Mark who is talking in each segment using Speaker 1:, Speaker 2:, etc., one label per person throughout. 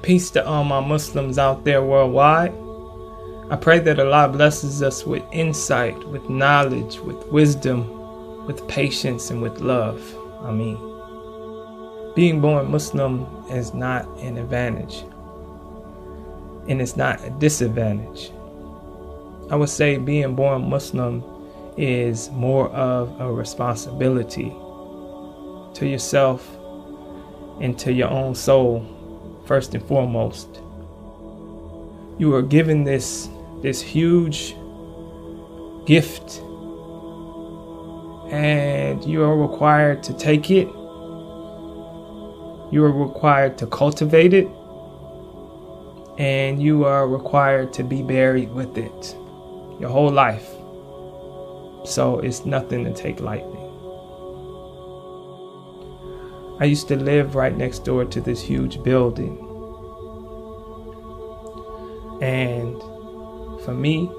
Speaker 1: Peace to all my Muslims out there worldwide. I pray that Allah blesses us with insight, with knowledge, with wisdom, with patience, and with love. Ameen. Being born Muslim is not an advantage, and it's not a disadvantage. I would say being born Muslim is more of a responsibility to yourself and to your own soul, first and foremost. You are given this huge gift, and you are required to take it. You are required to cultivate it, and you are required to be buried with it your whole life. So it's nothing to take lightly. I used to live right next door to this huge building. And for me,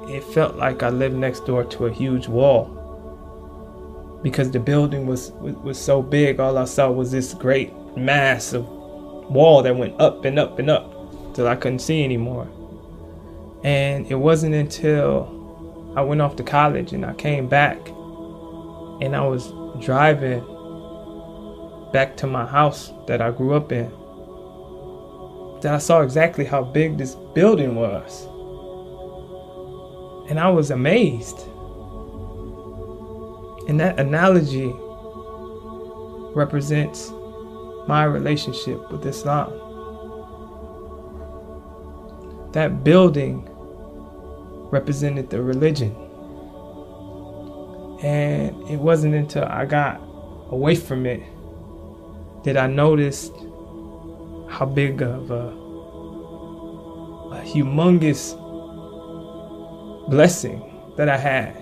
Speaker 1: it felt like I lived next door to a huge wall. Because the building was so big, all I saw was this great mass of wall that went up and up and up till I couldn't see anymore. And it wasn't until I went off to college and I came back and I was driving back to my house that I grew up in that I saw exactly how big this building was. And I was amazed. And that analogy represents my relationship with Islam. That building represented the religion. And it wasn't until I got away from it that I noticed how big of a humongous blessing that I had,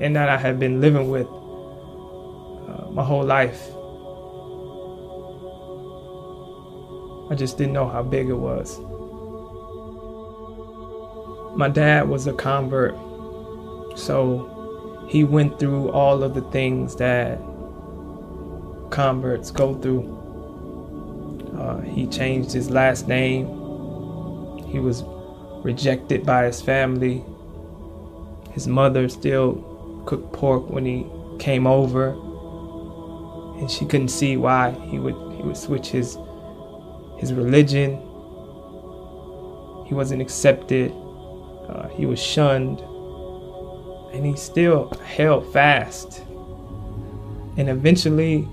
Speaker 1: and that I had been living with my whole life. I just didn't know how big it was. My dad was a convert, so he went through all of the things that converts go through. He changed his last name. He was rejected by his family. His mother still cooked pork when he came over, and she couldn't see why he would switch his religion. He wasn't accepted. He was shunned, and he still held fast. And eventually,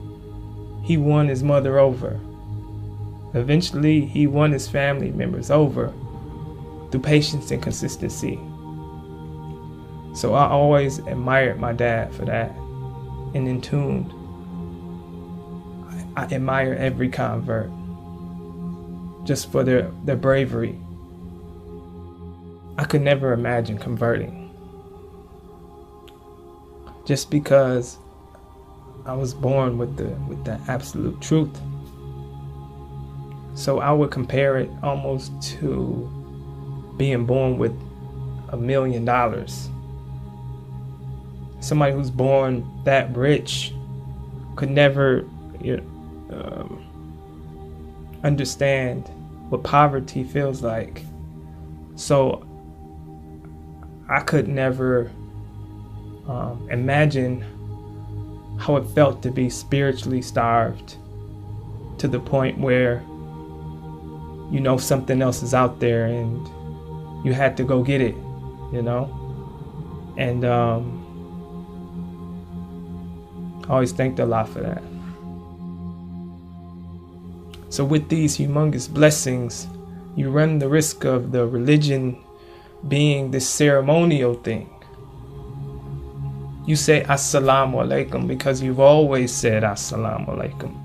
Speaker 1: he won his mother over. Eventually, he won his family members over through patience and consistency. So I always admired my dad for that. And in tune, I admire every convert just for their bravery. I could never imagine converting, just because I was born with the absolute truth. So I would compare it almost to being born with $1 million. Somebody who's born that rich could never understand what poverty feels like. So I could never imagine how it felt to be spiritually starved to the point where you know something else is out there and you had to go get it, you know? And I always thanked Allah for that. So with these humongous blessings, you run the risk of the religion being this ceremonial thing. You say Assalamu alaikum because you've always said Assalamu alaikum.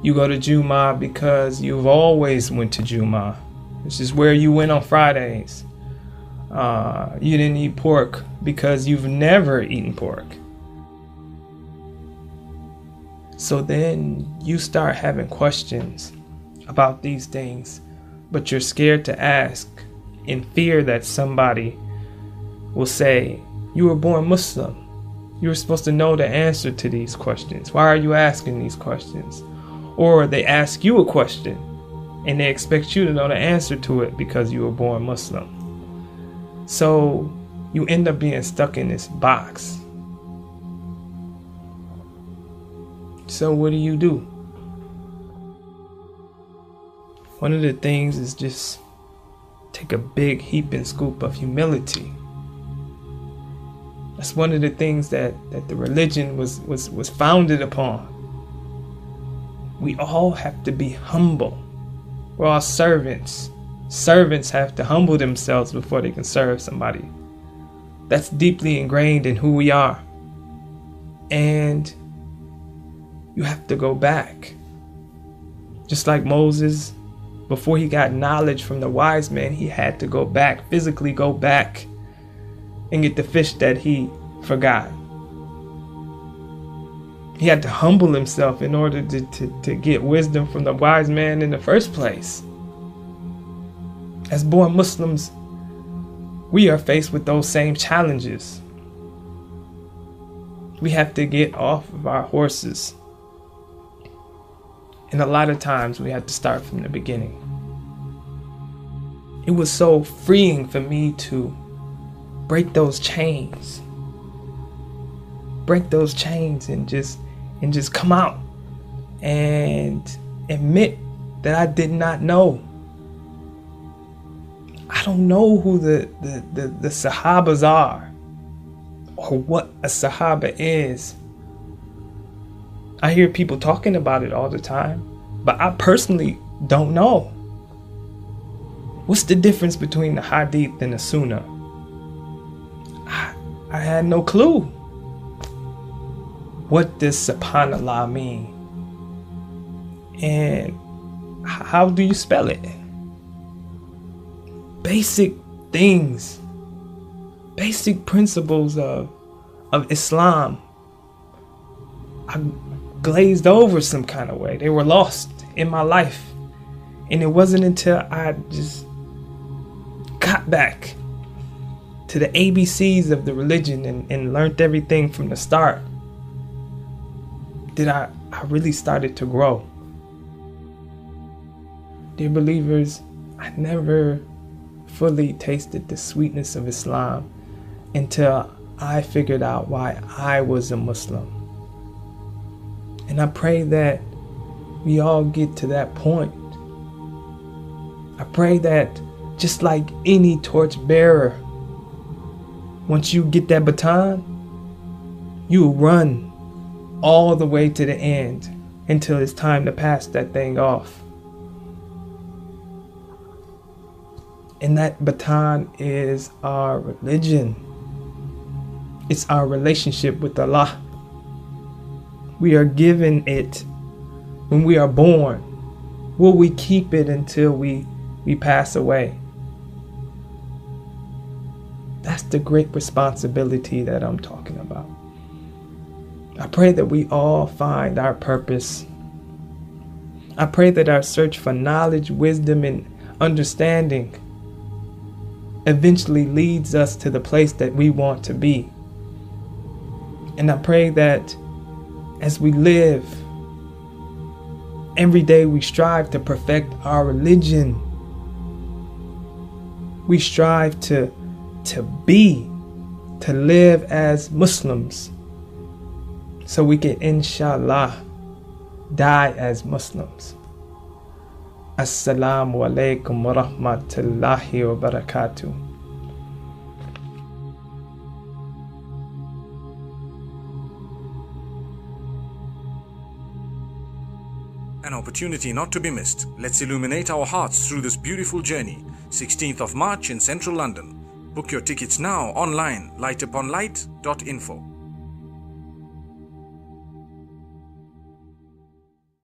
Speaker 1: You go to Jummah because you've always went to Jummah. This is where you went on Fridays. You didn't eat pork because you've never eaten pork. So then you start having questions about these things, but you're scared to ask in fear that somebody will say, you were born Muslim. You were supposed to know the answer to these questions. Why are you asking these questions? Or they ask you a question And they expect you to know the answer to it because you were born Muslim. So you end up being stuck in this box. So what do? One of the things is just take a big heap and scoop of humility. That's one of the things that the religion was founded upon. We all have to be humble. We're all servants. Servants have to humble themselves before they can serve somebody. That's deeply ingrained in who we are. And you have to go back. Just like Moses, before he got knowledge from the wise men, he had to go back, physically go back and get the fish that he forgot. He had to humble himself in order to get wisdom from the wise man in the first place. As born Muslims, we are faced with those same challenges. We have to get off of our horses. And a lot of times we have to start from the beginning. It was so freeing for me to break those chains. Break those chains and just come out and admit that I did not know. I don't know who the Sahabas are or what a Sahaba is. I hear people talking about it all the time, but I personally don't know. What's the difference between the Hadith and the Sunnah? I had no clue. What does Subhanallah mean? And how do you spell it? Basic things, basic principles of Islam. I glazed over some kind of way. They were lost in my life. And it wasn't until I just got back to the ABCs of the religion and learned everything from the start that I really started to grow. Dear believers, I never fully tasted the sweetness of Islam until I figured out why I was a Muslim. And I pray that we all get to that point. I pray that just like any torchbearer, once you get that baton, you will run all the way to the end until it's time to pass that thing off. And that baton is our religion. It's our relationship with Allah. We are given it when we are born. Will we keep it until we pass away? That's the great responsibility that I'm talking about. I pray that we all find our purpose. I pray that our search for knowledge, wisdom, and understanding eventually leads us to the place that we want to be. And I pray that as we live, every day we strive to perfect our religion. We strive to live as Muslims, so we can, inshallah, die as Muslims. Assalamu alaikum wa rahmatullahi wa barakatuh.
Speaker 2: An opportunity not to be missed. Let's illuminate our hearts through this beautiful journey. 16th of March in central London. Book your tickets now online, lightuponlight.info.